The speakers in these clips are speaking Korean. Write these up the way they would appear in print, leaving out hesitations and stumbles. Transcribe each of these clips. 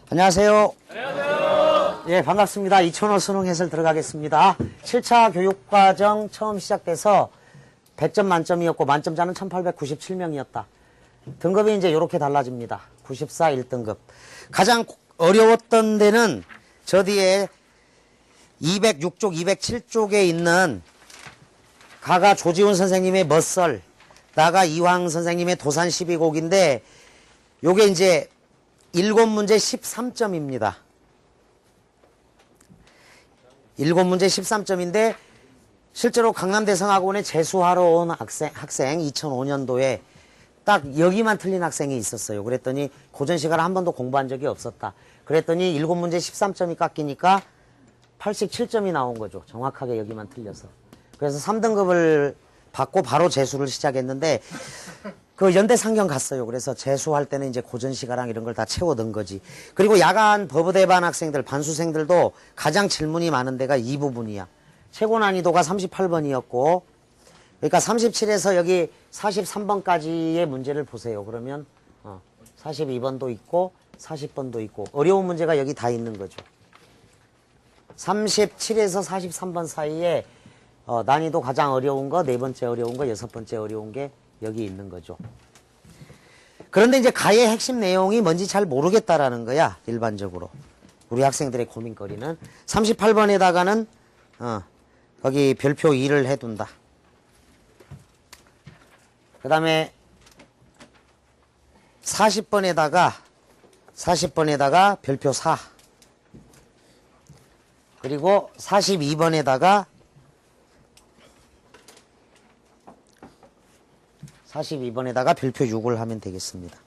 안녕하세요. 안녕하세요. 예, 반갑습니다. 2005 수능 해설 들어가겠습니다. 7차 교육과정 처음 시작돼서 100점 만점이었고 만점자는 1897명이었다. 등급이 이제 이렇게 달라집니다. 94 1등급. 가장 어려웠던 데는 저 뒤에 206쪽, 207쪽에 있는 가가 조지훈 선생님의 멋설, 나가 이황 선생님의 도산 12곡인데 요게 이제 7문제 13점입니다. 7문제 13점인데 실제로 강남대성학원에 재수하러 온 학생 2005년도에 딱 여기만 틀린 학생이 있었어요. 그랬더니 고전 시간을 한 번도 공부한 적이 없었다. 그랬더니 7문제 13점이 깎이니까 87점이 나온 거죠. 정확하게 여기만 틀려서. 그래서 3등급을 받고 바로 재수를 시작했는데 그 연대 상경 갔어요. 그래서 재수할 때는 이제 고전 시가랑 이런 걸 다 채워 넣은 거지. 그리고 야간 법의대반 학생들, 반수생들도 가장 질문이 많은 데가 이 부분이야. 최고 난이도가 38번이었고, 그러니까 37에서 여기 43번까지의 문제를 보세요. 그러면 42번도 있고 40번도 있고 어려운 문제가 여기 다 있는 거죠. 37에서 43번 사이에 난이도 가장 어려운 거, 네 번째 어려운 거, 여섯 번째 어려운 게 여기 있는 거죠. 그런데 이제 가의 핵심 내용이 뭔지 잘 모르겠다라는 거야. 일반적으로. 우리 학생들의 고민거리는. 38번에다가는 거기 별표 2를 해둔다. 그 다음에 40번에다가 별표 4. 그리고 42번에다가 별표 6을 하면 되겠습니다.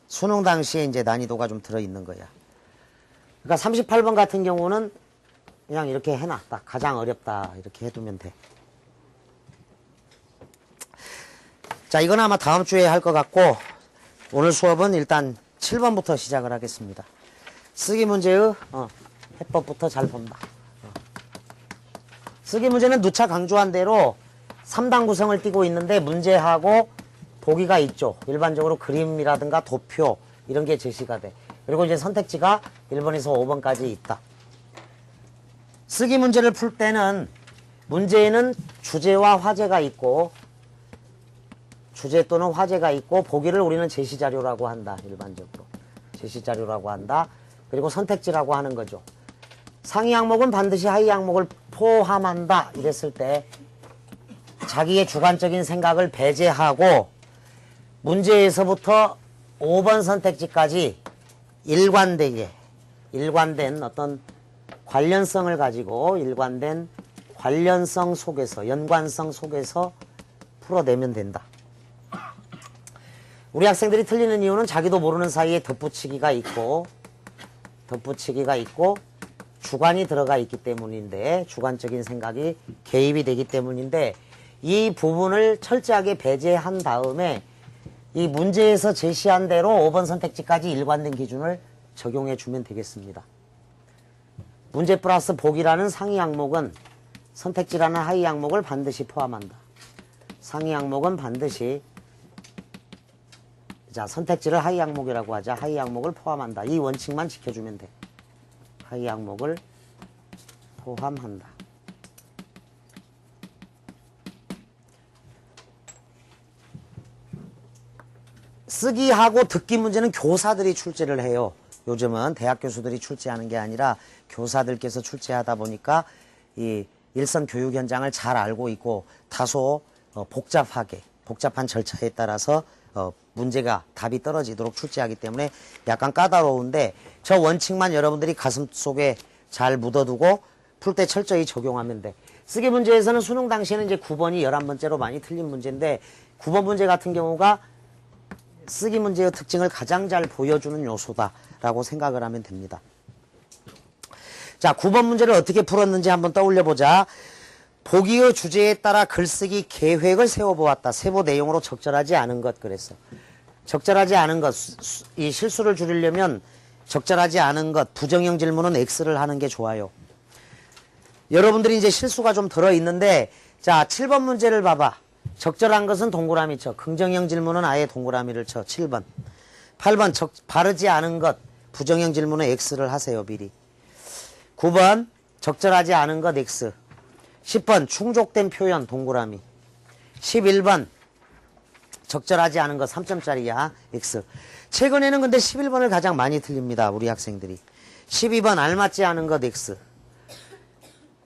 수능 당시에 이제 난이도가 좀 들어있는 거야. 그러니까 38번 같은 경우는 그냥 이렇게 해놨다. 가장 어렵다. 이렇게 해두면 돼. 자, 이건 아마 다음 주에 할 것 같고, 오늘 수업은 일단 7번부터 시작을 하겠습니다. 쓰기 문제의 해법부터 잘 본다. 쓰기 문제는 누차 강조한 대로 3단 구성을 띠고 있는데 문제하고 보기가 있죠. 일반적으로 그림이라든가 도표 이런 게 제시가 돼. 그리고 이제 선택지가 1번에서 5번까지 있다. 쓰기 문제를 풀 때는 문제에는 주제와 화제가 있고 주제 또는 화제가 있고 보기를 우리는 제시자료라고 한다. 일반적으로. 제시자료라고 한다. 그리고 선택지라고 하는 거죠. 상위 항목은 반드시 하위 항목을 포함한다. 이랬을 때 자기의 주관적인 생각을 배제하고 문제에서부터 5번 선택지까지 일관된 어떤 관련성을 가지고 일관된 관련성 속에서 연관성 속에서 풀어내면 된다. 우리 학생들이 틀리는 이유는 자기도 모르는 사이에 덧붙이기가 있고 주관이 들어가 있기 때문인데 주관적인 생각이 개입이 되기 때문인데 이 부분을 철저하게 배제한 다음에 이 문제에서 제시한 대로 5번 선택지까지 일관된 기준을 적용해 주면 되겠습니다. 문제 플러스 보기라는 상위 항목은 선택지라는 하위 항목을 반드시 포함한다. 상위 항목은 반드시 선택지를 하위 항목이라고 하자. 하위 항목을 포함한다. 이 원칙만 지켜주면 돼. 하위 항목을 포함한다. 쓰기하고 듣기 문제는 교사들이 출제를 해요. 요즘은 대학 교수들이 출제하는 게 아니라 교사들께서 출제하다 보니까 이 일선 교육 현장을 잘 알고 있고 다소 복잡한 절차에 따라서 문제가 답이 떨어지도록 출제하기 때문에 약간 까다로운데 저 원칙만 여러분들이 가슴속에 잘 묻어두고 풀 때 철저히 적용하면 돼. 쓰기 문제에서는 수능 당시에는 이제 9번이 11번째로 많이 틀린 문제인데 9번 문제 같은 경우가 쓰기 문제의 특징을 가장 잘 보여주는 요소다라고 생각을 하면 됩니다. 자, 9번 문제를 어떻게 풀었는지 한번 떠올려보자. 보기의 주제에 따라 글쓰기 계획을 세워보았다. 세부 내용으로 적절하지 않은 것 그랬어. 적절하지 않은 것, 이 실수를 줄이려면 적절하지 않은 것, 부정형 질문은 X를 하는 게 좋아요. 여러분들이 이제 실수가 좀 들어있는데 자, 7번 문제를 봐봐. 적절한 것은 동그라미 쳐. 긍정형 질문은 아예 동그라미를 쳐. 7번. 8번 바르지 않은 것, 부정형 질문은 X를 하세요, 미리. 9번, 적절하지 않은 것 X. 10번, 충족된 표현 동그라미. 11번, 적절하지 않은 것 3점짜리야, X. 최근에는 근데 11번을 가장 많이 틀립니다, 우리 학생들이. 12번, 알맞지 않은 것 X.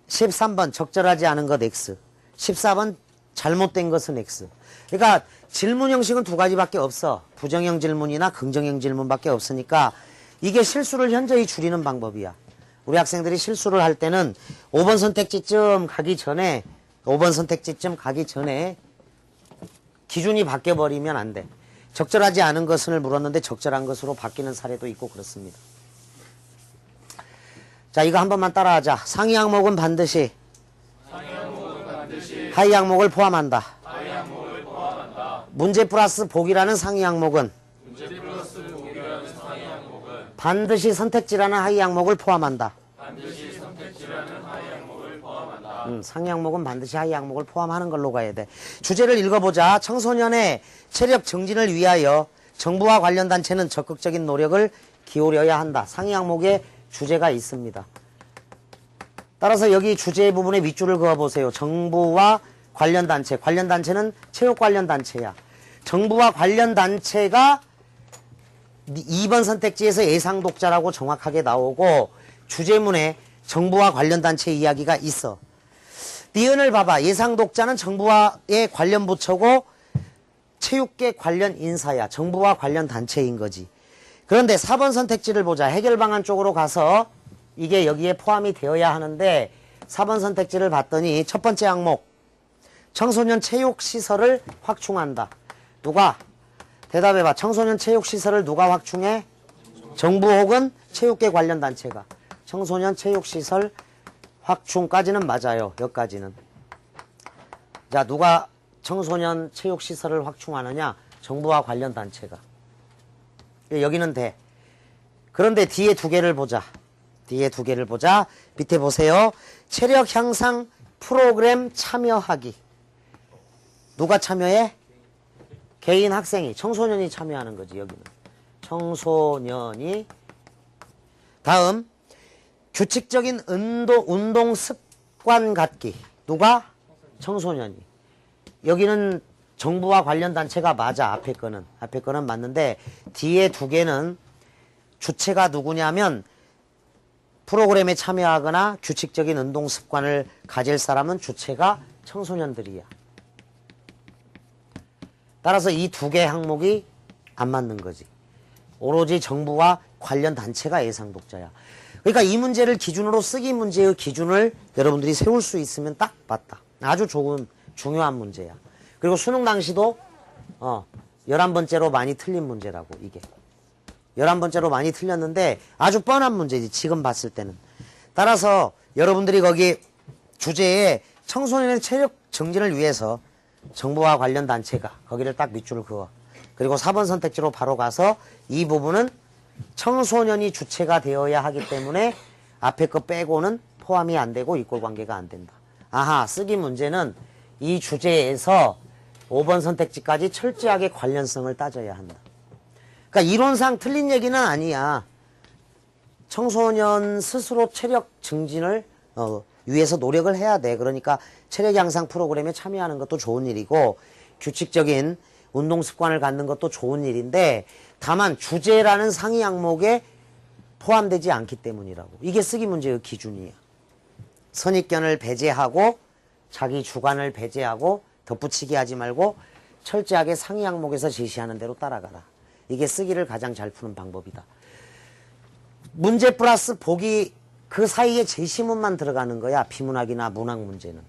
13번, 적절하지 않은 것 X. 14번, 잘못된 것은 X. 그러니까 질문 형식은 두 가지밖에 없어. 부정형 질문이나 긍정형 질문밖에 없으니까 이게 실수를 현저히 줄이는 방법이야. 우리 학생들이 실수를 할 때는 5번 선택지쯤 가기 전에 기준이 바뀌어버리면 안 돼. 적절하지 않은 것을 물었는데 적절한 것으로 바뀌는 사례도 있고 그렇습니다. 자, 이거 한 번만 따라하자. 상위 항목은 반드시 하위 항목을 포함한다. 문제 플러스 복이라는 상위 항목은 반드시 선택지라는 하위 항목을 포함한다. 상위 항목은 반드시 하위 항목을 포함하는 걸로 가야 돼. 주제를 읽어보자. 청소년의 체력 증진을 위하여 정부와 관련 단체는 적극적인 노력을 기울여야 한다. 상위 항목에 주제가 있습니다. 따라서 여기 주제 부분에 밑줄을 그어보세요. 정부와 관련 단체. 관련 단체는 체육 관련 단체야. 정부와 관련 단체가 2번 선택지에서 예상 독자라고 정확하게 나오고 주제문에 정부와 관련 단체 이야기가 있어. 니은을 봐봐. 예상 독자는 정부와의 관련 부처고 체육계 관련 인사야. 정부와 관련 단체인 거지. 그런데 4번 선택지를 보자. 해결 방안 쪽으로 가서 이게 여기에 포함이 되어야 하는데 4번 선택지를 봤더니 첫 번째 항목 청소년 체육시설을 확충한다. 누가? 대답해봐. 청소년 체육시설을 누가 확충해? 정부 혹은 체육계 관련 단체가. 청소년 체육시설 확충까지는 맞아요. 여기까지는. 자, 누가 청소년 체육시설을 확충하느냐? 정부와 관련 단체가. 여기는 돼. 그런데 뒤에 두 개를 보자. 밑에 보세요. 체력 향상 프로그램 참여하기. 누가 참여해? 개인 학생이, 청소년이 참여하는 거지, 여기는. 청소년이. 다음, 규칙적인 운동 습관 갖기. 누가? 청소년이. 여기는 정부와 관련 단체가 맞아, 앞에 거는 맞는데, 뒤에 두 개는 주체가 누구냐면, 프로그램에 참여하거나 규칙적인 운동 습관을 가질 사람은 주체가 청소년들이야. 따라서 이 두 개 항목이 안 맞는 거지. 오로지 정부와 관련 단체가 예상 독자야. 그러니까 이 문제를 기준으로 쓰기 문제의 기준을 여러분들이 세울 수 있으면 딱 맞다. 아주 좋은 중요한 문제야. 그리고 수능 당시도 11번째로 많이 틀린 문제라고 이게. 11번째로 많이 틀렸는데 아주 뻔한 문제지 지금 봤을 때는. 따라서 여러분들이 거기 주제에 청소년의 체력 증진을 위해서 정부와 관련 단체가 거기를 딱 밑줄을 그어. 그리고 4번 선택지로 바로 가서 이 부분은 청소년이 주체가 되어야 하기 때문에 앞에 거 빼고는 포함이 안 되고 이꼴관계가 안 된다. 아하, 쓰기 문제는 이 주제에서 5번 선택지까지 철저하게 관련성을 따져야 한다. 그러니까 이론상 틀린 얘기는 아니야. 청소년 스스로 체력 증진을 위해서 노력을 해야 돼. 그러니까 체력 향상 프로그램에 참여하는 것도 좋은 일이고 규칙적인 운동 습관을 갖는 것도 좋은 일인데 다만 주제라는 상위 항목에 포함되지 않기 때문이라고. 이게 쓰기 문제의 기준이야. 선입견을 배제하고 자기 주관을 배제하고 덧붙이기 하지 말고 철저하게 상위 항목에서 제시하는 대로 따라가라. 이게 쓰기를 가장 잘 푸는 방법이다. 문제 플러스 보기 그 사이에 제시문만 들어가는 거야. 비문학이나 문학 문제는.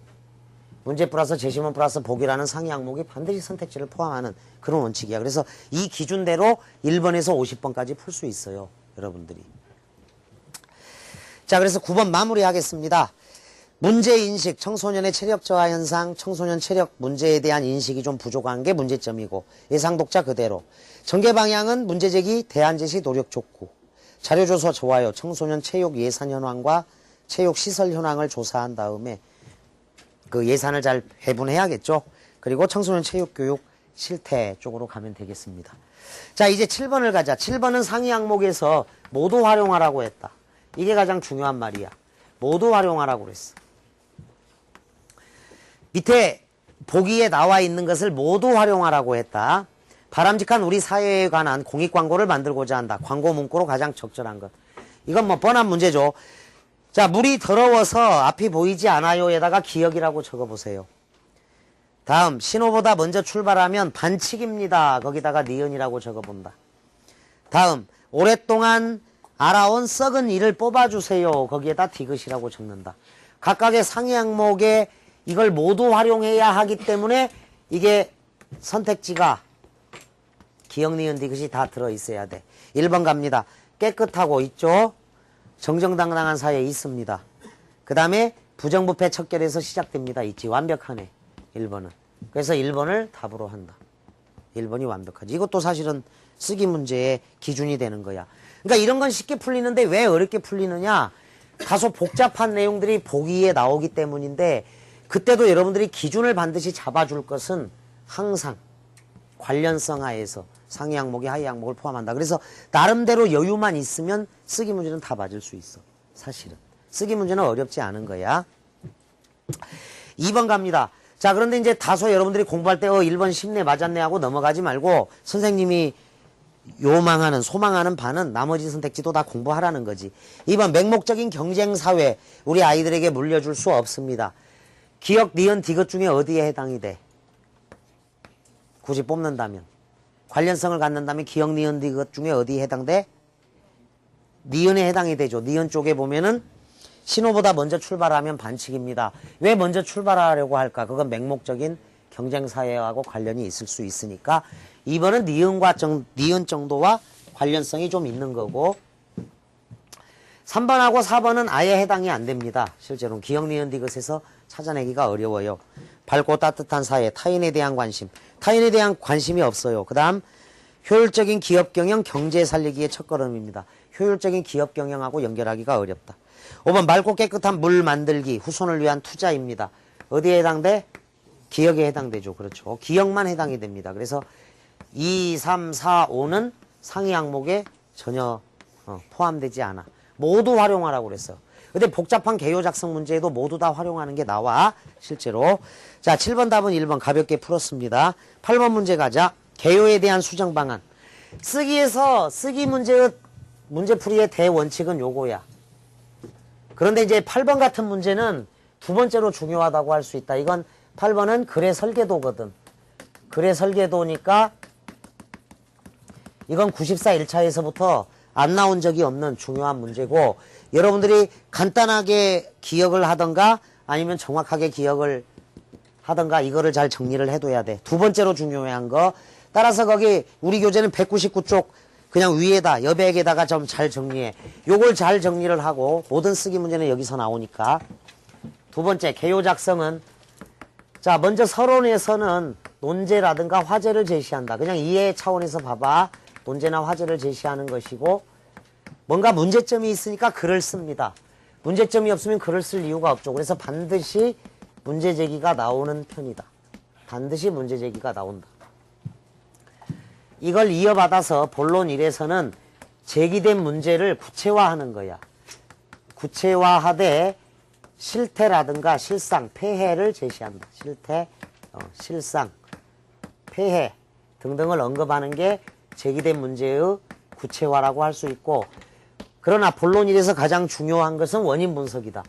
문제 플러스 제시문 플러스 보기라는 상위 항목이 반드시 선택지를 포함하는 그런 원칙이야. 그래서 이 기준대로 1번에서 50번까지 풀 수 있어요. 여러분들이. 자, 그래서 9번 마무리하겠습니다. 문제인식, 청소년의 체력 저하 현상, 청소년 체력 문제에 대한 인식이 좀 부족한 게 문제점이고 예상 독자 그대로. 전개 방향은 문제 제기, 대안 제시, 노력 촉구. 자료 조사 좋아요. 청소년 체육 예산 현황과 체육 시설 현황을 조사한 다음에 그 예산을 잘 배분해야겠죠. 그리고 청소년 체육 교육 실태 쪽으로 가면 되겠습니다. 자, 이제 7번을 가자. 7번은 상위 항목에서 모두 활용하라고 했다. 이게 가장 중요한 말이야. 모두 활용하라고 그랬어. 밑에 보기에 나와 있는 것을 모두 활용하라고 했다. 바람직한 우리 사회에 관한 공익광고를 만들고자 한다. 광고 문구로 가장 적절한 것. 이건 뭐 뻔한 문제죠. 자, 물이 더러워서 앞이 보이지 않아요에다가 기역이라고 적어보세요. 다음, 신호보다 먼저 출발하면 반칙입니다. 거기다가 니은이라고 적어본다. 다음, 오랫동안 알아온 썩은 이를 뽑아주세요. 거기에다 디귿이라고 적는다. 각각의 상위 항목에 이걸 모두 활용해야 하기 때문에 이게 선택지가 기역, 니은, 디귿이 다 들어있어야 돼. 1번 갑니다. 깨끗하고 있죠? 정정당당한 사회에 있습니다. 그 다음에 부정부패 척결에서 시작됩니다. 있지. 완벽하네. 1번은. 그래서 1번을 답으로 한다. 1번이 완벽하지. 이것도 사실은 쓰기 문제의 기준이 되는 거야. 그러니까 이런 건 쉽게 풀리는데 왜 어렵게 풀리느냐? 다소 복잡한 내용들이 보기에 나오기 때문인데 그때도 여러분들이 기준을 반드시 잡아줄 것은 항상 관련성 하에서 상위 항목이 하위 항목을 포함한다. 그래서 나름대로 여유만 있으면 쓰기 문제는 다 맞을 수 있어. 사실은. 쓰기 문제는 어렵지 않은 거야. 2번 갑니다. 자, 그런데 이제 다소 여러분들이 공부할 때 1번 쉽네 맞았네 하고 넘어가지 말고 선생님이 요망하는 소망하는 바는 나머지 선택지도 다 공부하라는 거지. 2번 맹목적인 경쟁사회 우리 아이들에게 물려줄 수 없습니다. 기역, 니은, 디귿 중에 어디에 해당이 돼? 굳이 뽑는다면. 관련성을 갖는다면 기역, 니은, 디귿 중에 어디에 해당돼? 니은에 해당이 되죠. 니은 쪽에 보면은 신호보다 먼저 출발하면 반칙입니다. 왜 먼저 출발하려고 할까? 그건 맹목적인 경쟁사회하고 관련이 있을 수 있으니까 2번은 니은 정도와 관련성이 좀 있는 거고 3번하고 4번은 아예 해당이 안 됩니다. 실제로는 기역, 니은, 디귿에서 찾아내기가 어려워요. 밝고 따뜻한 사회, 타인에 대한 관심. 타인에 대한 관심이 없어요. 그 다음 효율적인 기업경영, 경제 살리기의 첫걸음입니다. 효율적인 기업경영하고 연결하기가 어렵다. 5번 맑고 깨끗한 물 만들기, 후손을 위한 투자입니다. 어디에 해당돼? 기역에 해당되죠. 그렇죠. 기역만 해당이 됩니다. 그래서 2, 3, 4, 5는 상위 항목에 전혀 포함되지 않아. 모두 활용하라고 그랬어. 근데 복잡한 개요 작성 문제에도 모두 다 활용하는 게 나와. 실제로. 자, 7번 답은 1번 가볍게 풀었습니다. 8번 문제 가자. 개요에 대한 수정 방안. 쓰기에서 쓰기 문제풀이의 대원칙은 요거야. 그런데 이제 8번 같은 문제는 두 번째로 중요하다고 할 수 있다. 이건 8번은 글의 설계도거든. 글의 설계도니까 이건 94 1차에서부터 안 나온 적이 없는 중요한 문제고 여러분들이 간단하게 기억을 하던가 아니면 정확하게 기억을 하던가 이거를 잘 정리를 해둬야 돼. 두 번째로 중요한 거. 따라서 거기 우리 교재는 199쪽 그냥 위에다 여백에다가 좀 잘 정리해. 요걸 잘 정리를 하고 모든 쓰기 문제는 여기서 나오니까. 두 번째 개요 작성은 자 먼저 서론에서는 논제라든가 화제를 제시한다. 그냥 이해 차원에서 봐봐. 논제나 화제를 제시하는 것이고 뭔가 문제점이 있으니까 글을 씁니다. 문제점이 없으면 글을 쓸 이유가 없죠. 그래서 반드시 문제 제기가 나오는 편이다. 반드시 문제 제기가 나온다. 이걸 이어받아서 본론 1에서는 제기된 문제를 구체화하는 거야. 구체화하되 실태라든가 실상, 폐해를 제시한다. 실태, 실상, 폐해 등등을 언급하는 게 제기된 문제의 구체화라고 할 수 있고 그러나 본론 1에서 가장 중요한 것은 원인 분석이다.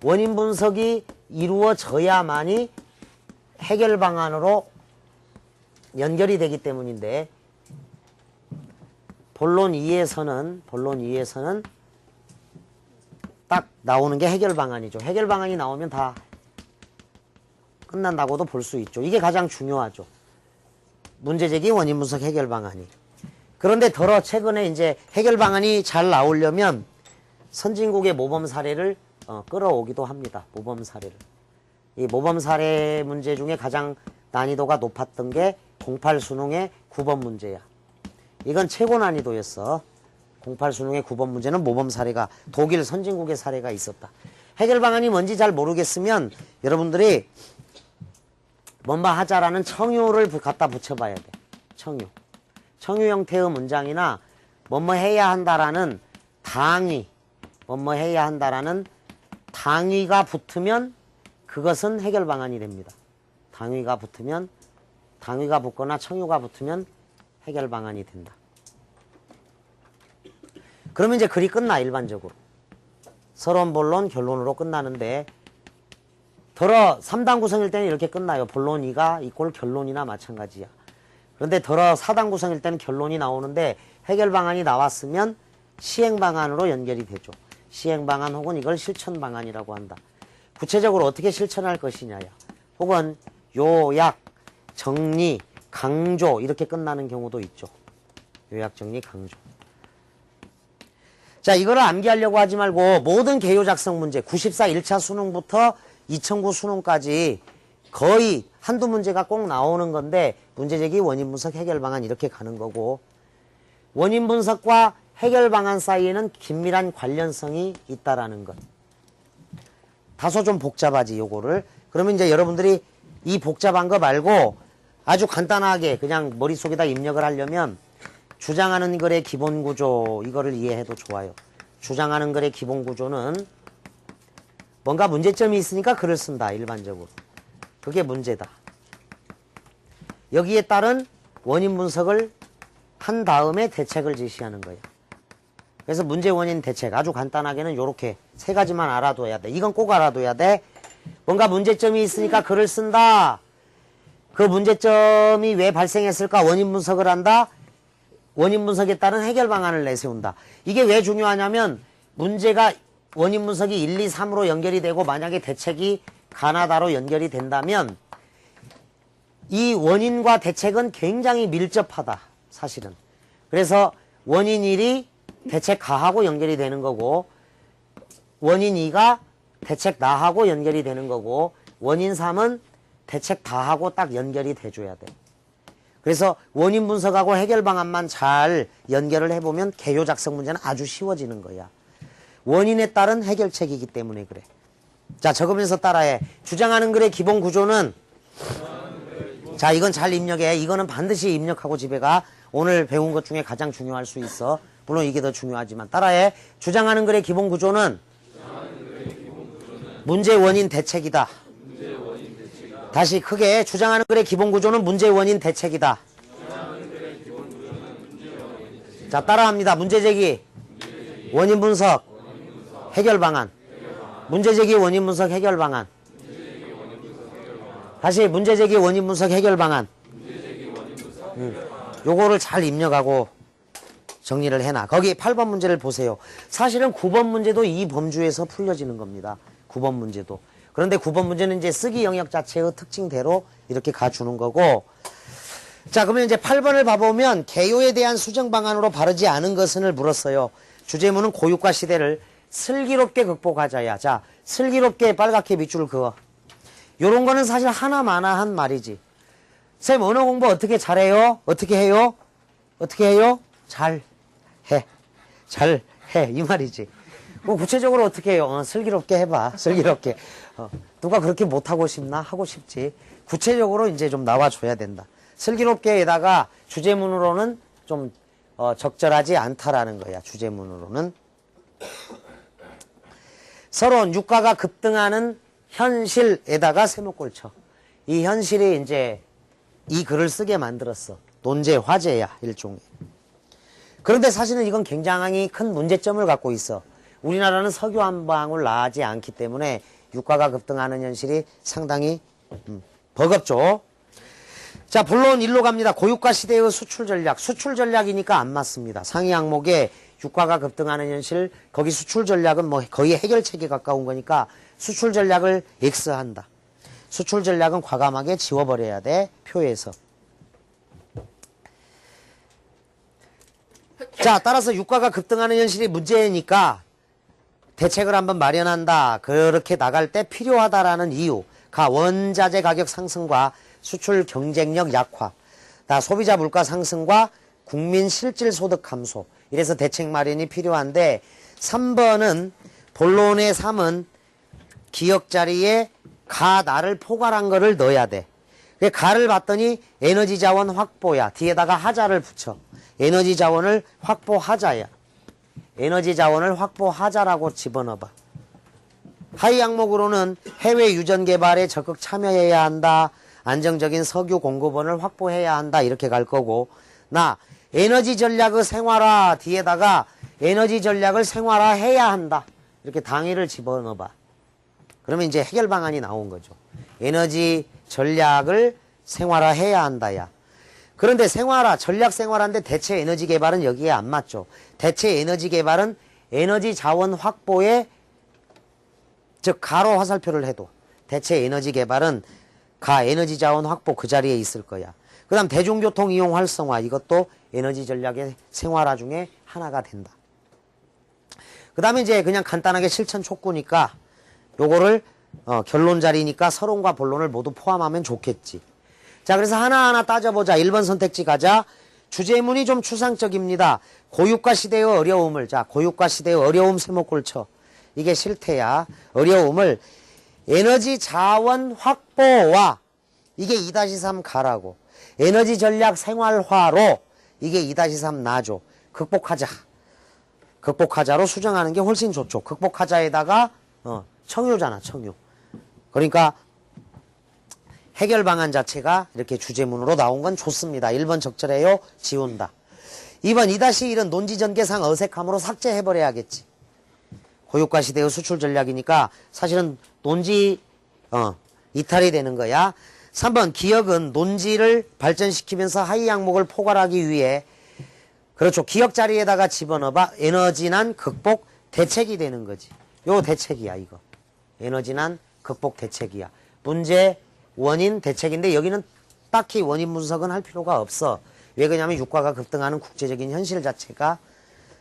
원인 분석이 이루어져야만이 해결 방안으로 연결이 되기 때문인데 본론 2에서는 딱 나오는 게 해결 방안이죠. 해결 방안이 나오면 다 끝난다고도 볼 수 있죠. 이게 가장 중요하죠. 문제제기, 원인 분석, 해결 방안이. 그런데 더러 최근에 이제 해결 방안이 잘 나오려면 선진국의 모범 사례를 끌어오기도 합니다. 모범 사례를. 이 모범 사례 문제 중에 가장 난이도가 높았던 게 08 수능의 9번 문제야. 이건 최고 난이도였어. 08 수능의 9번 문제는 모범 사례가 독일 선진국의 사례가 있었다. 해결 방안이 뭔지 잘 모르겠으면 여러분들이 뭔가 하자라는 청유를 갖다 붙여봐야 돼. 청유 형태의 문장이나 뭐뭐 해야 한다라는 당위, 뭐뭐 해야 한다라는 당위가 붙으면 그것은 해결 방안이 됩니다. 당위가 붙으면, 당위가 붙거나 청유가 붙으면 해결 방안이 된다. 그러면 이제 글이 끝나, 일반적으로. 서론, 본론, 결론으로 끝나는데, 더러 3단 구성일 때는 이렇게 끝나요. 본론 2가 이꼴 결론이나 마찬가지야. 그런데 더러 4단 구성일 때는 결론이 나오는데 해결 방안이 나왔으면 시행 방안으로 연결이 되죠. 시행 방안 혹은 이걸 실천 방안이라고 한다. 구체적으로 어떻게 실천할 것이냐야. 혹은 요약, 정리, 강조 이렇게 끝나는 경우도 있죠. 요약, 정리, 강조. 자, 이거를 암기하려고 하지 말고 모든 개요 작성 문제 94 1차 수능부터 2009 수능까지 거의 한두 문제가 꼭 나오는 건데 문제제기, 원인 분석, 해결 방안 이렇게 가는 거고 원인 분석과 해결 방안 사이에는 긴밀한 관련성이 있다라는 것. 다소 좀 복잡하지 요거를. 그러면 이제 여러분들이 이 복잡한 거 말고 아주 간단하게 그냥 머릿속에다 입력을 하려면 주장하는 글의 기본 구조 이거를 이해해도 좋아요. 주장하는 글의 기본 구조는 뭔가 문제점이 있으니까 글을 쓴다. 일반적으로. 그게 문제다. 여기에 따른 원인 분석을 한 다음에 대책을 제시하는 거예요. 그래서 문제, 원인, 대책 아주 간단하게는 이렇게 세 가지만 알아둬야 돼. 이건 꼭 알아둬야 돼. 뭔가 문제점이 있으니까 글을 쓴다. 그 문제점이 왜 발생했을까 원인 분석을 한다. 원인 분석에 따른 해결 방안을 내세운다. 이게 왜 중요하냐면 문제가 원인 분석이 1, 2, 3으로 연결이 되고 만약에 대책이 가나다로 연결이 된다면 이 원인과 대책은 굉장히 밀접하다. 사실은. 그래서 원인 1이 대책 가하고 연결이 되는 거고 원인 2가 대책 나하고 연결이 되는 거고 원인 3은 대책 다하고 딱 연결이 돼줘야 돼. 그래서 원인 분석하고 해결 방안만 잘 연결을 해보면 개요 작성 문제는 아주 쉬워지는 거야. 원인에 따른 해결책이기 때문에 그래. 자, 적으면서 따라해. 주장하는 글의 기본 구조는 자, 이건 잘 입력해. 이거는 반드시 입력하고 집에 가. 오늘 배운 것 중에 가장 중요할 수 있어. 물론 이게 더 중요하지만 따라해. 주장하는 글의 기본 구조는 문제, 원인, 대책이다. 다시 크게 주장하는 글의 기본 구조는 문제, 원인, 대책이다. 자, 따라합니다. 문제제기, 원인 분석, 해결 방안. 문제제기, 원인 분석, 해결 방안. 다시 문제제기, 원인 분석, 해결 방안. 요거를 잘 입력하고 정리를 해놔. 거기 8번 문제를 보세요. 사실은 9번 문제도 이 범주에서 풀려지는 겁니다. 9번 문제도. 그런데 9번 문제는 이제 쓰기 영역 자체의 특징대로 이렇게 가주는 거고. 자, 그러면 이제 8번을 봐보면 개요에 대한 수정 방안으로 바르지 않은 것은을 물었어요. 주제문은 고유과 시대를 슬기롭게 극복하자야. 자, 슬기롭게 빨갛게 밑줄 그어. 요런 거는 사실 하나마나한 말이지. 쌤, 언어 공부 어떻게 잘해요? 어떻게 해요? 어떻게 해요? 잘 해. 잘 해. 이 말이지. 뭐 구체적으로 어떻게 해요? 슬기롭게 해봐. 슬기롭게. 누가 그렇게 못하고 싶나? 하고 싶지. 구체적으로 이제 좀 나와줘야 된다. 슬기롭게에다가 주제문으로는 좀 적절하지 않다라는 거야. 주제문으로는. 서론, 유가가 급등하는 현실에다가 세모꼴 쳐. 이 현실이 이제 이 글을 쓰게 만들었어. 논제, 화제야. 일종의. 그런데 사실은 이건 굉장히 큰 문제점을 갖고 있어. 우리나라는 석유 한 방울 나지 않기 때문에 유가가 급등하는 현실이 상당히 버겁죠. 자, 본론 1로 갑니다. 고유가 시대의 수출 전략. 수출 전략이니까 안 맞습니다. 상위 항목에 유가가 급등하는 현실, 거기 수출 전략은 뭐 거의 해결책에 가까운 거니까 수출 전략을 X한다. 수출 전략은 과감하게 지워버려야 돼. 표에서. 자, 따라서 유가가 급등하는 현실이 문제니까 대책을 한번 마련한다. 그렇게 나갈 때 필요하다라는 이유가 원자재 가격 상승과 수출 경쟁력 약화, 소비자 물가 상승과 국민 실질 소득 감소. 이래서 대책 마련이 필요한데 3번은 본론의 3은 기억 자리에 가, 나를 포괄한 거를 넣어야 돼. 가를 봤더니 에너지 자원 확보야. 뒤에다가 하자를 붙여. 에너지 자원을 확보하자야. 에너지 자원을 확보하자라고 집어넣어봐. 하위 항목으로는 해외 유전 개발에 적극 참여해야 한다. 안정적인 석유 공급원을 확보해야 한다. 이렇게 갈 거고, 나 에너지 전략의 생활화 뒤에다가 에너지 전략을 생활화해야 한다. 이렇게 당위를 집어넣어봐. 그러면 이제 해결 방안이 나온 거죠. 에너지 전략을 생활화해야 한다야. 그런데 전략 생활화인데 대체 에너지 개발은 여기에 안 맞죠. 대체 에너지 개발은 에너지 자원 확보에, 즉 가로 화살표를 해도 대체 에너지 개발은 에너지 자원 확보 그 자리에 있을 거야. 그 다음 대중교통 이용 활성화, 이것도 에너지 전략의 생활화 중에 하나가 된다. 그 다음에 이제 그냥 간단하게 실천 촉구니까 요거를 결론 자리니까 서론과 본론을 모두 포함하면 좋겠지. 자, 그래서 하나하나 따져보자. 1번 선택지 가자. 주제문이 좀 추상적입니다. 고유가 시대의 어려움을, 자, 고유가 시대의 어려움 세목골 쳐. 이게 실태야. 어려움을 에너지 자원 확보와, 이게 2-3 가라고. 에너지 전략 생활화로, 이게 2-3 나죠. 극복하자로 수정하는 게 훨씬 좋죠. 극복하자에다가 청유잖아, 청유. 그러니까 해결 방안 자체가 이렇게 주제문으로 나온 건 좋습니다. 1번 적절해요. 지운다. 2번 2-1은 논지 전개상 어색함으로 삭제해버려야겠지. 고유가 시대의 수출 전략이니까 사실은 논지 이탈이 되는 거야. 3번 기억은 논지를 발전시키면서 하위 항목을 포괄하기 위해, 그렇죠. 기억 자리에다가 집어넣어봐. 에너지난 극복 대책이 되는 거지. 요 대책이야, 이거. 에너지난 극복 대책이야. 문제, 원인, 대책인데 여기는 딱히 원인 분석은 할 필요가 없어. 왜 그러냐면 유가가 급등하는 국제적인 현실 자체가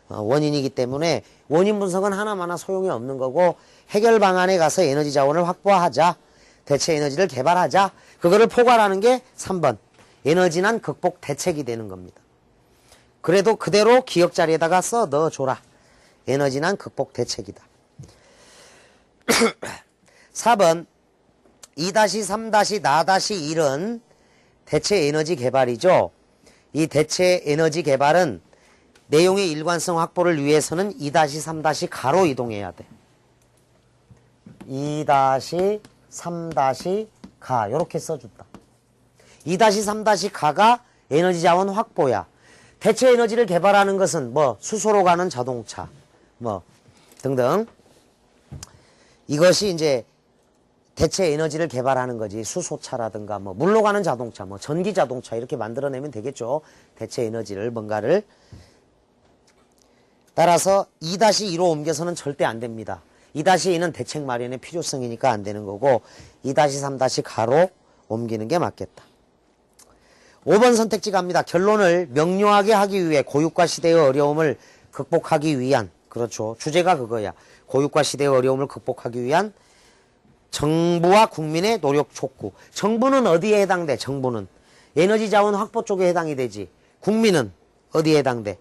원인이기 때문에 원인 분석은 하나마나 소용이 없는 거고, 해결 방안에 가서 에너지 자원을 확보하자. 대체 에너지를 개발하자. 그거를 포괄하는 게 3번. 에너지난 극복 대책이 되는 겁니다. 그래도 그대로 기억 자리에다가 써 넣어줘라. 에너지난 극복 대책이다. 4번 2-3-4-1은 대체 에너지 개발이죠. 이 대체 에너지 개발은 내용의 일관성 확보를 위해서는 2-3- 이동해야 돼. 2-3- 이렇게 써준다. 2-3- 에너지 자원 확보야. 대체 에너지를 개발하는 것은 수소로 가는 자동차 등등. 이것이 이제 대체 에너지를 개발하는 거지. 수소차라든가 물로 가는 자동차, 전기 자동차 이렇게 만들어내면 되겠죠. 대체 에너지를 뭔가를. 따라서 2-2로 옮겨서는 절대 안 됩니다. 2-2는 대책 마련의 필요성이니까 안 되는 거고, 2-3- 옮기는 게 맞겠다. 5번 선택지 갑니다. 결론을 명료하게 하기 위해 고유가 시대의 어려움을 극복하기 위한, 그렇죠. 주제가 그거야. 고유가 시대의 어려움을 극복하기 위한 정부와 국민의 노력 촉구. 정부는 어디에 해당돼? 정부는 에너지 자원 확보 쪽에 해당이 되지. 국민은 어디에 해당돼?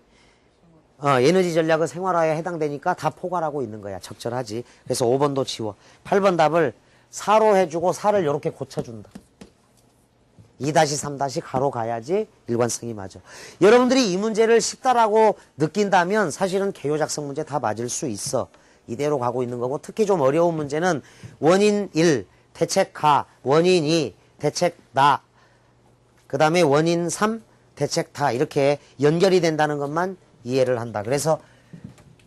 에너지 전략의 생활화에 해당되니까 다 포괄하고 있는 거야. 적절하지. 그래서 5번도 지워. 8번 답을 4로 해주고 4를 이렇게 고쳐준다. 2-3- 가야지 일관성이 맞아. 여러분들이 이 문제를 쉽다라고 느낀다면 사실은 개요 작성 문제 다 맞을 수 있어. 이대로 가고 있는 거고, 특히 좀 어려운 문제는 원인 1, 대책 원인 2, 대책 그 다음에 원인 3, 대책 이렇게 연결이 된다는 것만 이해를 한다. 그래서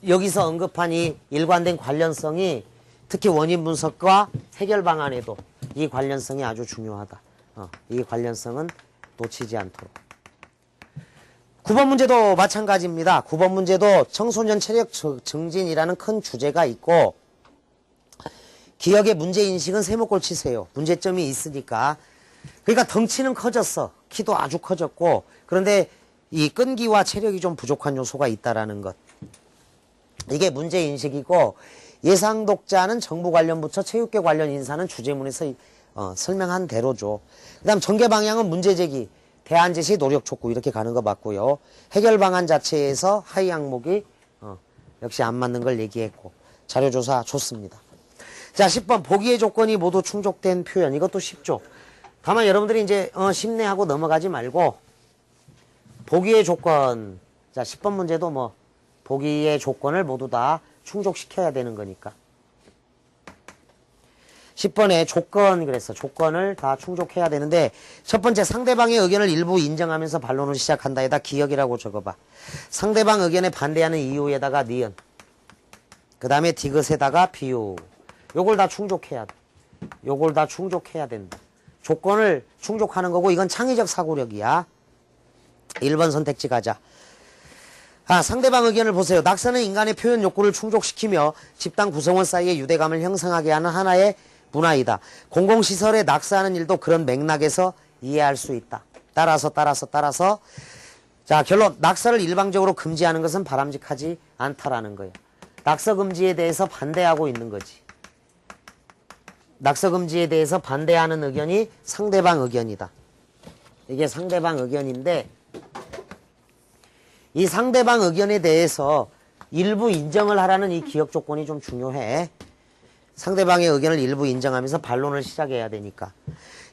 여기서 언급한 이 일관된 관련성이 특히 원인 분석과 해결 방안에도 이 관련성이 아주 중요하다. 이 관련성은 놓치지 않도록. 9번 문제도 마찬가지입니다. 9번 문제도 청소년 체력 증진이라는 큰 주제가 있고, 기억의 문제인식은 세모꼴 치세요. 문제점이 있으니까. 그러니까 덩치는 커졌어. 키도 아주 커졌고, 그런데 이 끈기와 체력이 좀 부족한 요소가 있다라는 것. 이게 문제인식이고, 예상 독자는 정부 관련 부처, 체육계 관련 인사는 주제문에서 설명한 대로죠. 그 다음 전개 방향은 문제제기, 대안 제시, 노력 촉구 이렇게 가는 거 맞고요. 해결 방안 자체에서 하위 항목이 역시 안 맞는 걸 얘기했고, 자료조사 좋습니다. 자, 10번 보기의 조건이 모두 충족된 표현. 이것도 쉽죠. 다만 여러분들이 이제 쉽네 하고 넘어가지 말고 보기의 조건. 자, 10번 문제도 보기의 조건을 모두 다 충족시켜야 되는 거니까. 10번에 조건 그랬어. 조건을 다 충족해야 되는데 첫 번째 상대방의 의견을 일부 인정하면서 반론을 시작한다에다 기억이라고 적어봐. 상대방 의견에 반대하는 이유에다가 니은. 그 다음에 디귿에다가 비유. 요걸 다 충족해야 돼. 요걸 다 충족해야 된다. 조건을 충족하는 거고 이건 창의적 사고력이야. 1번 선택지 가자. 상대방 의견을 보세요. 낙서는 인간의 표현 욕구를 충족시키며 집단 구성원 사이의 유대감을 형성하게 하는 하나의 문화이다. 공공시설에 낙서하는 일도 그런 맥락에서 이해할 수 있다. 따라서 자, 결론. 낙서를 일방적으로 금지하는 것은 바람직하지 않다라는 거예요. 낙서 금지에 대해서 반대하고 있는 거지. 낙서 금지에 대해서 반대하는 의견이 상대방 의견이다. 이게 상대방 의견인데 이 상대방 의견에 대해서 일부 인정을 하라는 이 기억 조건이 좀 중요해. 상대방의 의견을 일부 인정하면서 반론을 시작해야 되니까.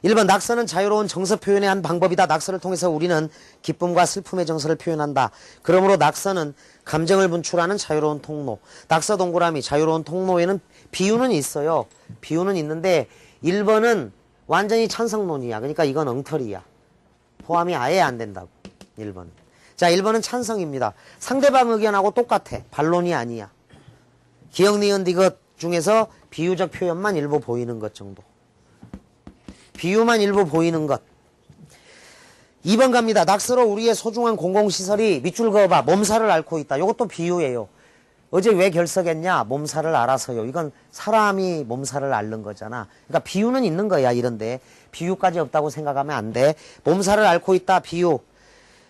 1번 낙서는 자유로운 정서 표현의 한 방법이다. 낙서를 통해서 우리는 기쁨과 슬픔의 정서를 표현한다. 그러므로 낙서는 감정을 분출하는 자유로운 통로. 낙서 동그라미 자유로운 통로에는 비유는 있어요. 비유는 있는데 1번은 완전히 찬성론이야. 그러니까 이건 엉터리야. 포함이 아예 안 된다고. 1번은. 자, 1번은 찬성입니다. 상대방 의견하고 똑같아. 반론이 아니야. 기억, 니은, 디귿 중에서 비유적 표현만 일부 보이는 것 정도. 비유만 일부 보이는 것. 2번 갑니다. 낙서로 우리의 소중한 공공시설이 밑줄 그어봐. 몸살을 앓고 있다. 이것도 비유예요. 어제 왜 결석했냐? 몸살을 앓아서요. 이건 사람이 몸살을 앓는 거잖아. 그러니까 비유는 있는 거야. 이런데 비유까지 없다고 생각하면 안 돼. 몸살을 앓고 있다. 비유.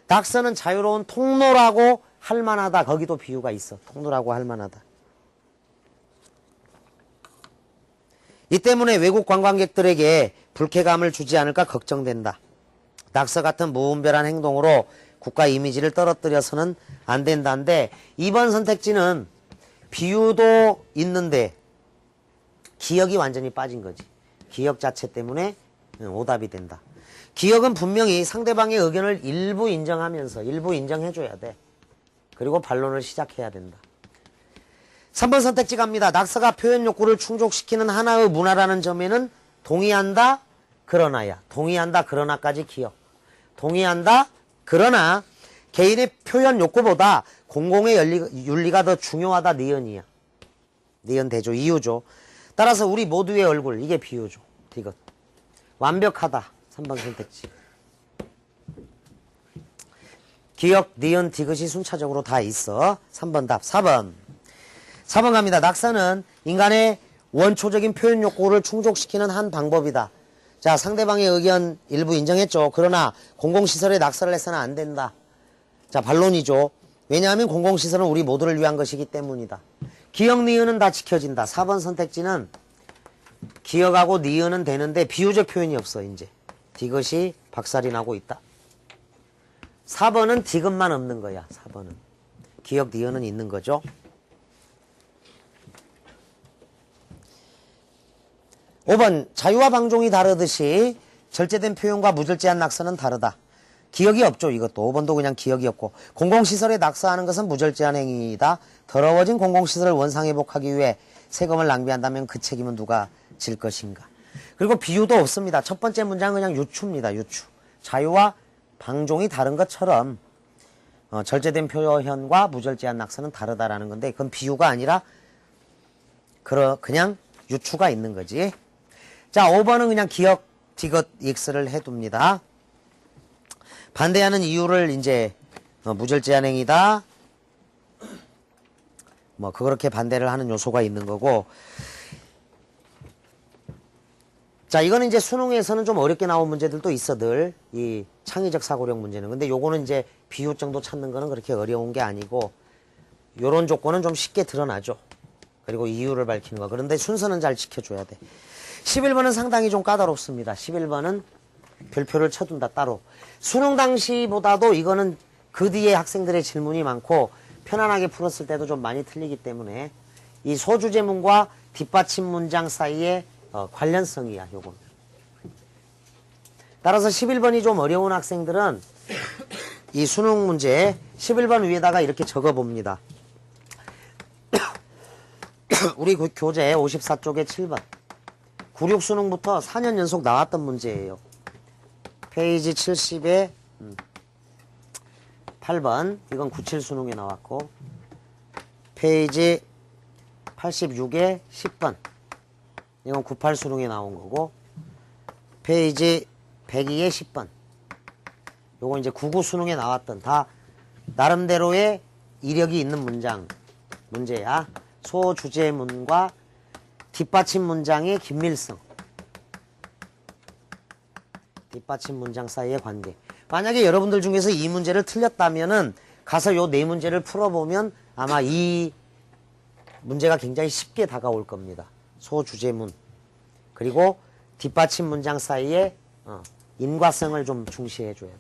낙서는 자유로운 통로라고 할 만하다. 거기도 비유가 있어. 통로라고 할 만하다. 이 때문에 외국 관광객들에게 불쾌감을 주지 않을까 걱정된다. 낙서 같은 무분별한 행동으로 국가 이미지를 떨어뜨려서는 안 된다는데 2번 선택지는 비유도 있는데 기억이 완전히 빠진 거지. 기억 자체 때문에 오답이 된다. 기억은 분명히 상대방의 의견을 일부 인정하면서 일부 인정해줘야 돼. 그리고 반론을 시작해야 된다. 3번 선택지 갑니다. 낙서가 표현 욕구를 충족시키는 하나의 문화라는 점에는 동의한다, 그러나야. 동의한다, 그러나까지 기억. 동의한다, 그러나 개인의 표현 욕구보다 공공의 윤리가 더 중요하다, 니은이야. 니은 대조, 이유죠. 따라서 우리 모두의 얼굴, 이게 비유죠. 디귿. 완벽하다, 3번 선택지. 기억, 니은, 디귿이 순차적으로 다 있어. 3번 답. 4번 갑니다. 낙서는 인간의 원초적인 표현 욕구를 충족시키는 한 방법이다. 자, 상대방의 의견 일부 인정했죠. 그러나 공공시설에 낙서를 해서는 안 된다. 자, 반론이죠. 왜냐하면 공공시설은 우리 모두를 위한 것이기 때문이다. 기억, 니은은 다 지켜진다. 4번 선택지는 기억하고 니은은 되는데 비유적 표현이 없어. 이제 디귿이 박살이 나고 있다. 4번은 디귿만 없는 거야. 4번은 기억, 니은은 있는 거죠. 5번 자유와 방종이 다르듯이 절제된 표현과 무절제한 낙서는 다르다. 기억이 없죠. 이것도 5번도 그냥 기억이 없고 공공시설에 낙서하는 것은 무절제한 행위이다. 더러워진 공공시설을 원상회복하기 위해 세금을 낭비한다면 그 책임은 누가 질 것인가. 그리고 비유도 없습니다. 첫 번째 문장은 그냥 유추입니다. 유추. 자유와 방종이 다른 것처럼 절제된 표현과 무절제한 낙서는 다르다라는 건데 그건 비유가 아니라 그냥 유추가 있는 거지. 자, 5번은 그냥 기억, 디귿, 익스를 해둡니다. 반대하는 이유를 이제 무절제한 행위다. 그렇게 반대를 하는 요소가 있는 거고. 자, 이거는 이제 수능에서는 좀 어렵게 나온 문제들도 있어, 늘. 이 창의적 사고력 문제는. 근데 요거는 이제 비유 정도 찾는 거는 그렇게 어려운 게 아니고, 요런 조건은 좀 쉽게 드러나죠. 그리고 이유를 밝히는 거. 그런데 순서는 잘 지켜줘야 돼. 11번은 상당히 좀 까다롭습니다. 11번은 별표를 쳐둔다, 따로. 수능 당시보다도 이거는 그 뒤에 학생들의 질문이 많고, 편안하게 풀었을 때도 좀 많이 틀리기 때문에, 이 소주제문과 뒷받침 문장 사이에 관련성이야, 요건. 따라서 11번이 좀 어려운 학생들은 이 수능 문제 11번 위에다가 이렇게 적어 봅니다. 우리 교재 54쪽에 7번. 96 수능부터 4년 연속 나왔던 문제예요. 페이지 70에 8번. 이건 97 수능에 나왔고. 페이지 86에 10번. 이건 98 수능에 나온 거고. 페이지 102에 10번. 요거 이제 99 수능에 나왔던 다 나름대로의 이력이 있는 문제야. 소주제문과 뒷받침 문장의 긴밀성. 뒷받침 문장 사이의 관계. 만약에 여러분들 중에서 이 문제를 틀렸다면은 가서 요 네 문제를 풀어보면 아마 이 문제가 굉장히 쉽게 다가올 겁니다. 소주제문. 그리고 뒷받침 문장 사이의 인과성을 좀 중시해 줘야 돼.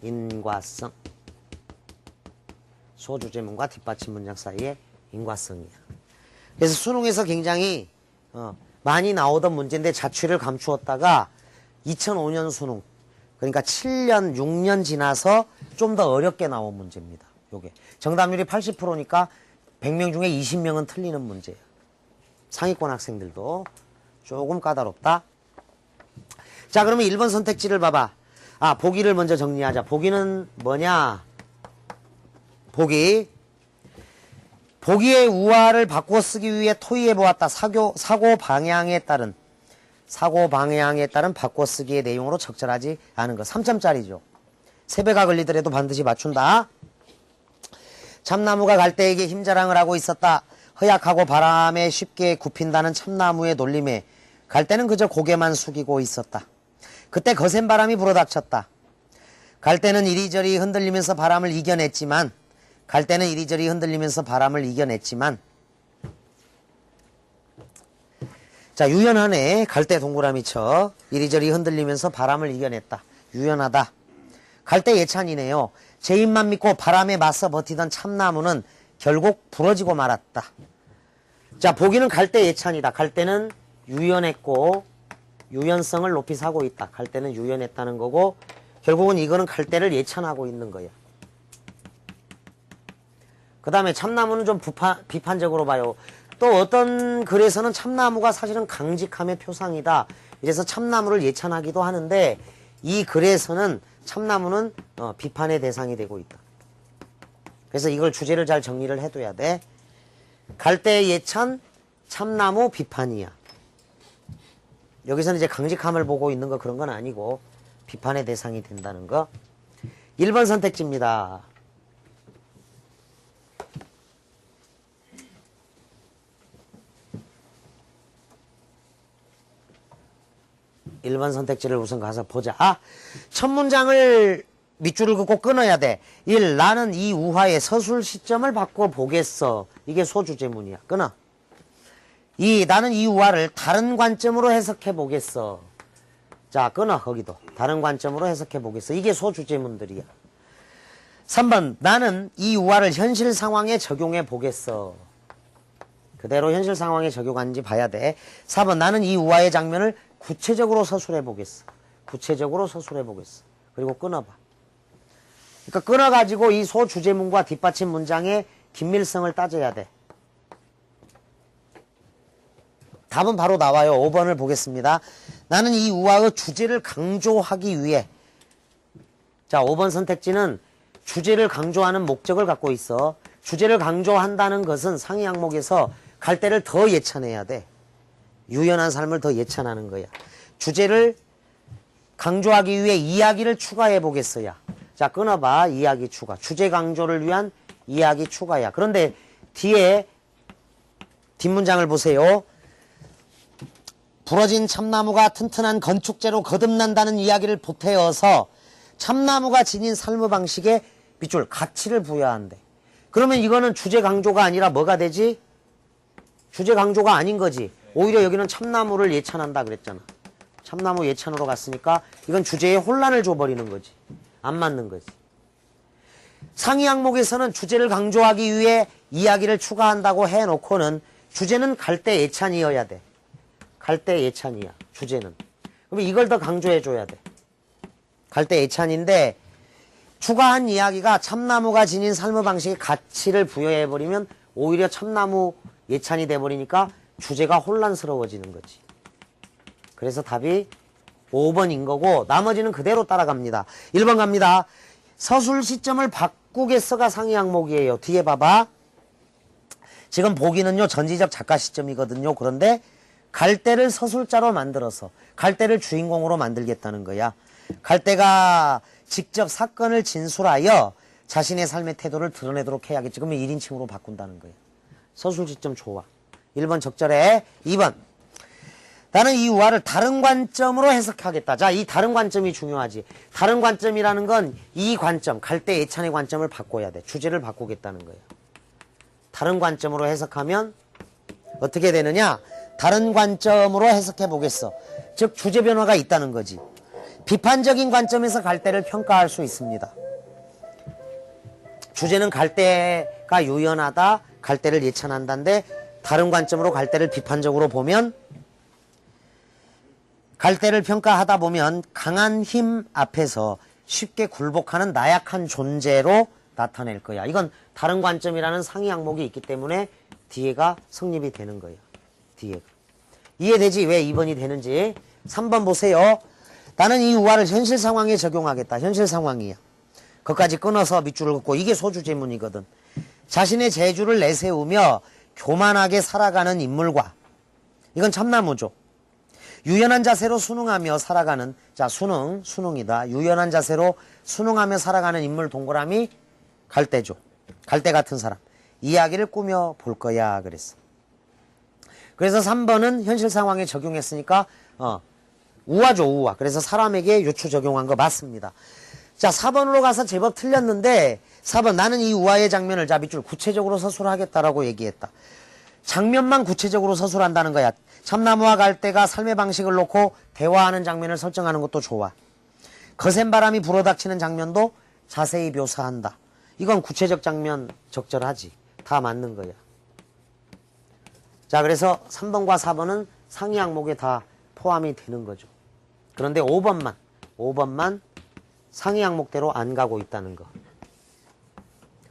인과성. 소주제문과 뒷받침 문장 사이의 인과성이야. 그래서 수능에서 굉장히 많이 나오던 문제인데 자취를 감추었다가 2005년 수능, 그러니까 7년, 6년 지나서 좀 더 어렵게 나온 문제입니다. 요게 정답률이 80%니까 100명 중에 20명은 틀리는 문제예요. 상위권 학생들도 조금 까다롭다. 자, 그러면 1번 선택지를 봐봐. 보기를 먼저 정리하자. 보기는 뭐냐? 보기의 우화를 바꿔 쓰기 위해 토의해 보았다. 사고 방향에 따른 바꿔 쓰기의 내용으로 적절하지 않은 것. 3점짜리죠. 3배가 걸리더라도 반드시 맞춘다. 참나무가 갈대에게 힘자랑을 하고 있었다. 허약하고 바람에 쉽게 굽힌다는 참나무의 놀림에 갈대는 그저 고개만 숙이고 있었다. 그때 거센 바람이 불어닥쳤다. 갈대는 이리저리 흔들리면서 바람을 이겨냈지만 자, 유연하네. 갈대 동그라미 쳐. 이리저리 흔들리면서 바람을 이겨냈다. 유연하다. 갈대 예찬이네요. 제 입만 믿고 바람에 맞서 버티던 참나무는 결국 부러지고 말았다. 자, 보기는 갈대 예찬이다. 갈대는 유연했고 유연성을 높이 사고 있다. 갈대는 유연했다는 거고 결국은 이거는 갈대를 예찬하고 있는 거야. 그 다음에 참나무는 좀 비판적으로 봐요. 또 어떤 글에서는 참나무가 사실은 강직함의 표상이다. 이래서 참나무를 예찬하기도 하는데 이 글에서는 참나무는 비판의 대상이 되고 있다. 그래서 이걸 주제를 잘 정리를 해둬야 돼. 갈대 예찬, 참나무 비판이야. 여기서는 이제 강직함을 보고 있는 거 그런 건 아니고 비판의 대상이 된다는 거. 1번 선택지입니다. 1번 선택지를 우선 가서 보자. 첫 문장을 밑줄을 긋고 끊어야 돼. 1. 나는 이 우화의 서술 시점을 바꿔 보겠어. 이게 소주제문이야. 끊어. 2. 나는 이 우화를 다른 관점으로 해석해 보겠어. 자, 끊어. 거기도. 다른 관점으로 해석해 보겠어. 이게 소주제문들이야. 3번. 나는 이 우화를 현실 상황에 적용해 보겠어. 그대로 현실 상황에 적용하는지 봐야 돼. 4번. 나는 이 우화의 장면을 구체적으로 서술해 보겠어. 그리고 끊어봐. 그러니까 끊어가지고 이 소주제문과 뒷받침 문장의 긴밀성을 따져야 돼. 답은 바로 나와요. 5번을 보겠습니다. 나는 이 우화의 주제를 강조하기 위해. 자, 5번 선택지는 주제를 강조하는 목적을 갖고 있어. 주제를 강조한다는 것은 상위 항목에서 갈대를 더 예찬해야 돼. 유연한 삶을 더 예찬하는 거야. 주제를 강조하기 위해 이야기를 추가해 보겠어야. 자, 끊어봐. 이야기 추가. 주제 강조를 위한 이야기 추가야. 그런데 뒤에 뒷문장을 보세요. 부러진 참나무가 튼튼한 건축재로 거듭난다는 이야기를 보태어서 참나무가 지닌 삶의 방식에 밑줄 가치를 부여한대. 그러면 이거는 주제 강조가 아니라 뭐가 되지? 주제 강조가 아닌 거지. 오히려 여기는 참나무를 예찬한다 그랬잖아. 참나무 예찬으로 갔으니까 이건 주제에 혼란을 줘버리는 거지. 안 맞는 거지. 상위 항목에서는 주제를 강조하기 위해 이야기를 추가한다고 해놓고는 주제는 갈대 예찬이어야 돼. 갈대 예찬이야. 주제는. 그러면 이걸 더 강조해줘야 돼. 갈대 예찬인데 추가한 이야기가 참나무가 지닌 삶의 방식에 가치를 부여해버리면 오히려 참나무 예찬이 돼버리니까 주제가 혼란스러워지는 거지. 그래서 답이 5번인 거고 나머지는 그대로 따라갑니다. 1번 갑니다. 서술 시점을 바꾸겠어가 상위 항목이에요. 뒤에 봐봐. 지금 보기는요 전지적 작가 시점이거든요. 그런데 갈대를 서술자로 만들어서 갈대를 주인공으로 만들겠다는 거야. 갈대가 직접 사건을 진술하여 자신의 삶의 태도를 드러내도록 해야겠지. 그러면 1인칭으로 바꾼다는 거야. 서술 시점 좋아. 1번 적절해. 2번 나는 이 우화를 다른 관점으로 해석하겠다. 자, 이 다른 관점이 중요하지. 다른 관점이라는 건 이 관점, 갈대 예찬의 관점을 바꿔야 돼. 주제를 바꾸겠다는 거야. 다른 관점으로 해석하면 어떻게 되느냐? 다른 관점으로 해석해 보겠어. 즉 주제 변화가 있다는 거지. 비판적인 관점에서 갈대를 평가할 수 있습니다. 주제는 갈대가 유연하다, 갈대를 예찬한다인데 다른 관점으로 갈대를 비판적으로 보면 갈대를 평가하다 보면 강한 힘 앞에서 쉽게 굴복하는 나약한 존재로 나타낼 거야. 이건 다른 관점이라는 상위 항목이 있기 때문에 뒤에가 성립이 되는 거예요. 뒤에가. 이해되지? 왜 2번이 되는지. 3번 보세요. 나는 이 우화를 현실 상황에 적용하겠다. 현실 상황이야. 그것까지 끊어서 밑줄을 긋고 이게 소주제문이거든. 자신의 재주를 내세우며 교만하게 살아가는 인물과 이건 참나무죠. 유연한 자세로 순응하며 살아가는 자 순응이다. 유연한 자세로 순응하며 살아가는 인물 동그라미 갈대죠. 갈대 같은 사람. 이야기를 꾸며 볼 거야 그랬어. 그래서 3번은 현실 상황에 적용했으니까 우화죠 우화. 그래서 사람에게 요추 적용한 거 맞습니다. 자 4번으로 가서 제법 틀렸는데 4번 나는 이 우화의 장면을 자 밑줄 구체적으로 서술하겠다라고 얘기했다. 장면만 구체적으로 서술한다는 거야. 참나무와 갈대가 삶의 방식을 놓고 대화하는 장면을 설정하는 것도 좋아. 거센 바람이 불어닥치는 장면도 자세히 묘사한다. 이건 구체적 장면 적절하지. 다 맞는 거야. 자 그래서 3번과 4번은 상위 항목에 다 포함이 되는 거죠. 그런데 5번만 상위 항목대로 안 가고 있다는 거.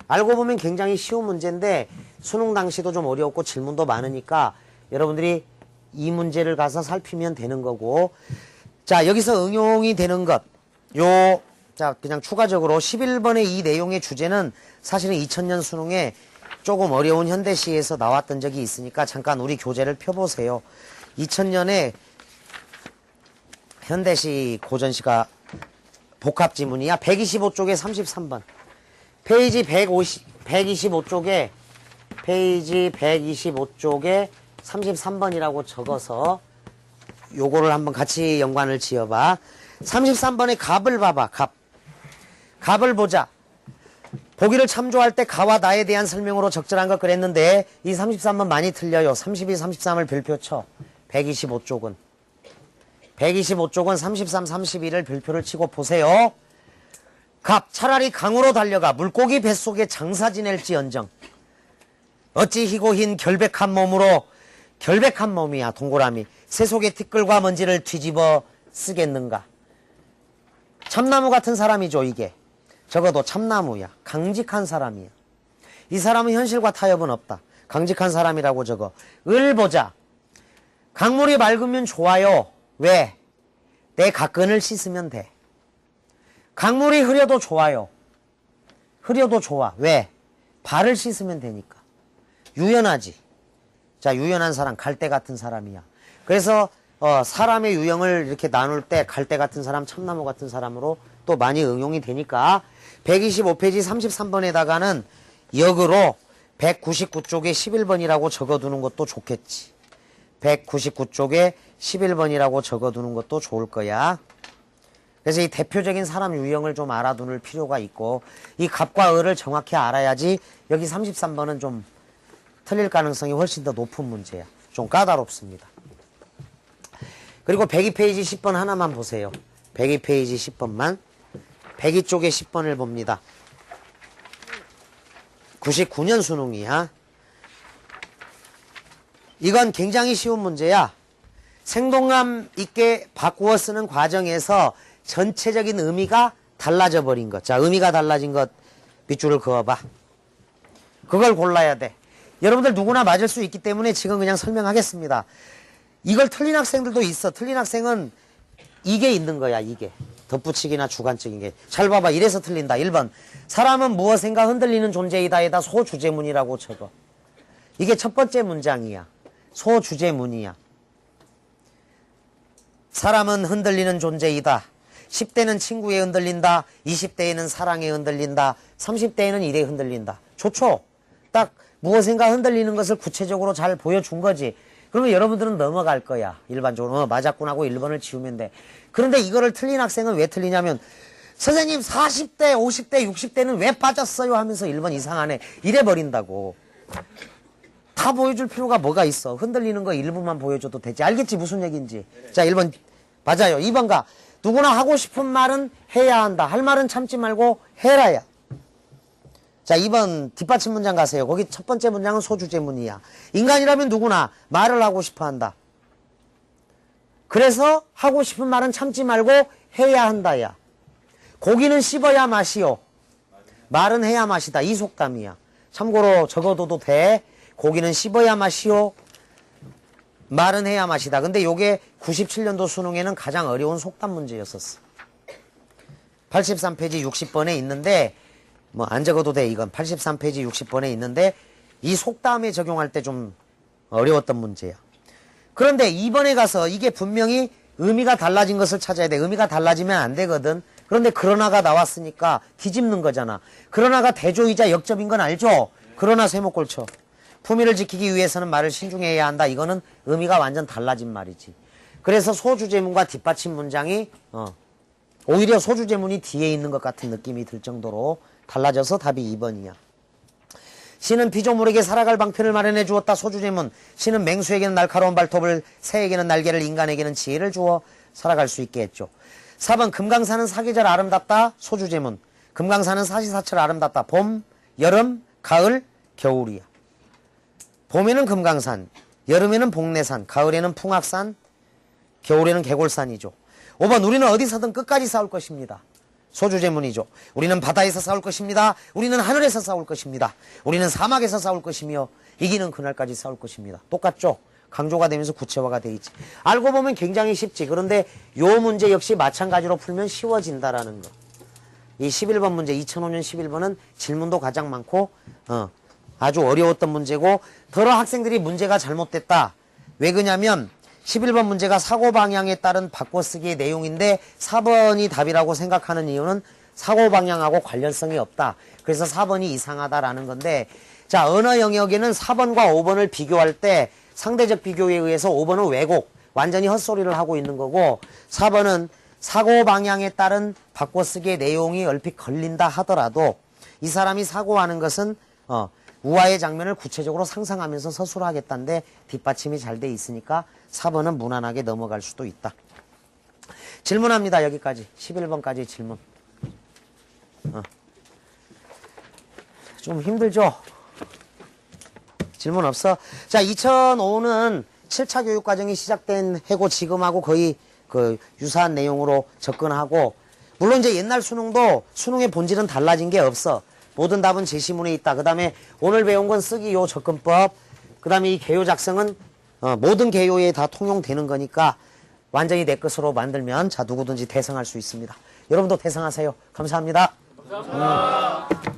알고 보면 굉장히 쉬운 문제인데 수능 당시도 좀 어려웠고 질문도 많으니까 여러분들이 이 문제를 가서 살피면 되는 거고. 자 여기서 응용이 되는 것. 자 그냥 추가적으로 11번의 이 내용의 주제는 사실은 2000년 수능에 조금 어려운 현대시에서 나왔던 적이 있으니까 잠깐 우리 교재를 펴보세요. 2000년에 현대시 고전시가 복합지문이야. 125쪽에 33번. 페이지 125쪽에 페이지 125쪽에 33번이라고 적어서 요거를 한번 같이 연관을 지어봐. 33번에 갑을 봐봐. 갑을 보자. 보기를 참조할 때 가와 나에 대한 설명으로 적절한 것 그랬는데 이 33번 많이 틀려요. 32, 33을 별표 쳐. 125쪽은 33, 32를 별표를 치고 보세요. 갑 차라리 강으로 달려가 물고기 뱃속에 장사 지낼지언정 어찌 희고 흰 결백한 몸으로 결백한 몸이야 동그라미 새 속의 티끌과 먼지를 뒤집어 쓰겠는가. 참나무 같은 사람이죠. 이게 적어도 참나무야. 강직한 사람이야. 이 사람은 현실과 타협은 없다. 강직한 사람이라고 적어. 을 보자. 강물이 맑으면 좋아요. 왜? 내 가끈을 씻으면 돼. 강물이 흐려도 좋아요. 흐려도 좋아. 왜? 발을 씻으면 되니까. 유연하지. 자, 유연한 사람, 갈대 같은 사람이야. 그래서 사람의 유형을 이렇게 나눌 때 갈대 같은 사람, 참나무 같은 사람으로 또 많이 응용이 되니까 125페이지 33번에다가는 역으로 199쪽에 11번이라고 적어두는 것도 좋겠지. 199쪽에 11번이라고 적어두는 것도 좋을 거야. 그래서 이 대표적인 사람 유형을 좀 알아두는 필요가 있고 이 갑과 을을 정확히 알아야지 여기 33번은 좀 틀릴 가능성이 훨씬 더 높은 문제야. 좀 까다롭습니다. 그리고 102페이지 10번 하나만 보세요. 102페이지 10번만. 102쪽에 10번을 봅니다. 99년 수능이야. 이건 굉장히 쉬운 문제야. 생동감 있게 바꾸어 쓰는 과정에서 전체적인 의미가 달라져 버린 것. 자, 의미가 달라진 것 밑줄을 그어봐. 그걸 골라야 돼. 여러분들 누구나 맞을 수 있기 때문에 지금 그냥 설명하겠습니다. 이걸 틀린 학생들도 있어. 틀린 학생은 이게 있는 거야, 이게. 덧붙이기나 주관적인 게. 잘 봐봐. 이래서 틀린다. 1번. 사람은 무엇인가 흔들리는 존재이다에다 소주제문이라고 적어. 이게 첫 번째 문장이야. 소주제문이야. 사람은 흔들리는 존재이다. 10대는 친구에 흔들린다. 20대에는 사랑에 흔들린다. 30대에는 일에 흔들린다. 좋죠? 딱 무엇인가 흔들리는 것을 구체적으로 잘 보여준 거지. 그러면 여러분들은 넘어갈 거야. 일반적으로 맞았구나 하고 1번을 지우면 돼. 그런데 이거를 틀린 학생은 왜 틀리냐면 선생님 40대, 50대, 60대는 왜 빠졌어요 하면서 1번 이상하네. 이래 버린다고. 다 보여줄 필요가 뭐가 있어. 흔들리는 거 일부만 보여줘도 되지. 알겠지 무슨 얘기인지. 자 1번 맞아요. 2번가 누구나 하고 싶은 말은 해야 한다. 할 말은 참지 말고 해라야. 자 2번 뒷받침 문장 가세요. 거기 첫 번째 문장은 소주제문이야. 인간이라면 누구나 말을 하고 싶어 한다. 그래서 하고 싶은 말은 참지 말고 해야 한다야. 고기는 씹어야 맛이요. 말은 해야 맛이다. 이 속담이야. 참고로 적어둬도 돼. 고기는 씹어야 맛이요. 말은 해야 맛이다. 근데 요게 97년도 수능에는 가장 어려운 속담 문제였었어. 83페이지 60번에 있는데 뭐 안 적어도 돼. 이건 83페이지 60번에 있는데 이 속담에 적용할 때 좀 어려웠던 문제야. 그런데 2번에 가서 이게 분명히 의미가 달라진 것을 찾아야 돼. 의미가 달라지면 안 되거든. 그런데 그러나가 나왔으니까 뒤집는 거잖아. 그러나가 대조이자 역접인 건 알죠? 그러나 세목골 쳐. 품위를 지키기 위해서는 말을 신중해야 한다. 이거는 의미가 완전 달라진 말이지. 그래서 소주제문과 뒷받침 문장이 오히려 소주제문이 뒤에 있는 것 같은 느낌이 들 정도로 달라져서 답이 2번이야. 신은 피조물에게 살아갈 방편을 마련해 주었다. 소주제문. 신은 맹수에게는 날카로운 발톱을, 새에게는 날개를, 인간에게는 지혜를 주어 살아갈 수 있게 했죠. 4번 금강산은 사계절 아름답다. 소주제문. 금강산은 사시사철 아름답다. 봄, 여름, 가을, 겨울이야. 봄에는 금강산, 여름에는 복내산, 가을에는 풍악산, 겨울에는 개골산이죠. 5번 우리는 어디서든 끝까지 싸울 것입니다. 소주제문이죠. 우리는 바다에서 싸울 것입니다. 우리는 하늘에서 싸울 것입니다. 우리는 사막에서 싸울 것이며 이기는 그날까지 싸울 것입니다. 똑같죠? 강조가 되면서 구체화가 돼 있지. 알고 보면 굉장히 쉽지. 그런데 요 문제 역시 마찬가지로 풀면 쉬워진다라는 거. 이 11번 문제, 2005년 11번은 질문도 가장 많고 아주 어려웠던 문제고 더러 학생들이 문제가 잘못됐다. 왜 그러냐면 11번 문제가 사고방향에 따른 바꿔쓰기의 내용인데 4번이 답이라고 생각하는 이유는 사고방향하고 관련성이 없다. 그래서 4번이 이상하다라는 건데 자 언어 영역에는 4번과 5번을 비교할 때 상대적 비교에 의해서 5번은 왜곡, 완전히 헛소리를 하고 있는 거고 4번은 사고방향에 따른 바꿔쓰기의 내용이 얼핏 걸린다 하더라도 이 사람이 사고하는 것은 우화의 장면을 구체적으로 상상하면서 서술을 하겠다는데 뒷받침이 잘 돼 있으니까 4번은 무난하게 넘어갈 수도 있다. 질문합니다. 여기까지. 11번까지 질문. 좀 힘들죠? 질문 없어? 자, 2005는 7차 교육과정이 시작된 해고 지금하고 거의 그 유사한 내용으로 접근하고 물론 이제 옛날 수능도 수능의 본질은 달라진 게 없어. 모든 답은 제시문에 있다. 그 다음에 오늘 배운 건 쓰기 요 접근법. 그 다음에 이 개요 작성은 모든 개요에 다 통용되는 거니까 완전히 내 것으로 만들면 자 누구든지 대성할 수 있습니다. 여러분도 대성하세요. 감사합니다. 감사합니다.